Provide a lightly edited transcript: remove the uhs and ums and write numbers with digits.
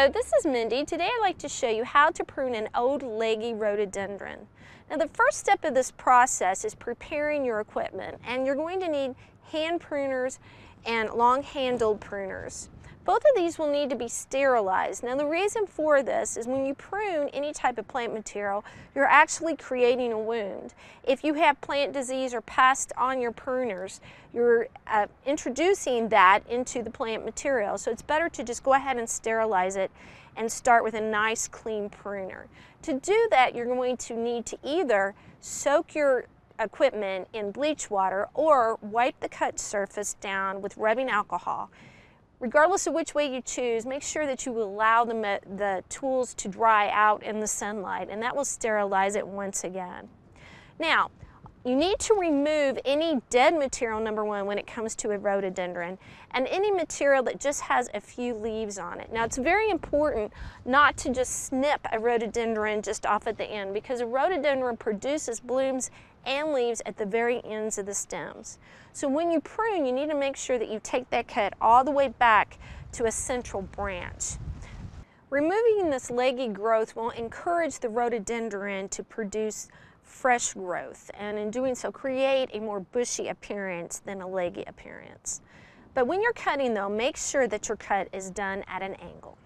Hello, this is Mindy. Today I'd like to show you how to prune an old leggy rhododendron. Now the first step of this process is preparing your equipment, and you're going to need hand pruners and long-handled pruners. Both of these will need to be sterilized. Now the reason for this is when you prune any type of plant material, you're actually creating a wound. If you have plant disease or pest on your pruners, you're introducing that into the plant material. So it's better to just go ahead and sterilize it and start with a nice clean pruner. To do that, you're going to need to either soak your equipment in bleach water or wipe the cut surface down with rubbing alcohol. Regardless of which way you choose, make sure that you allow the tools to dry out in the sunlight, and that will sterilize it once again. Now, you need to remove any dead material, number one, when it comes to a rhododendron, and any material that just has a few leaves on it. Now, it's very important not to just snip a rhododendron just off at the end, because a rhododendron produces blooms and leaves at the very ends of the stems. So when you prune, you need to make sure that you take that cut all the way back to a central branch. Removing this leggy growth will encourage the rhododendron to produce fresh growth, and in doing so create a more bushy appearance than a leggy appearance. But when you're cutting though, make sure that your cut is done at an angle.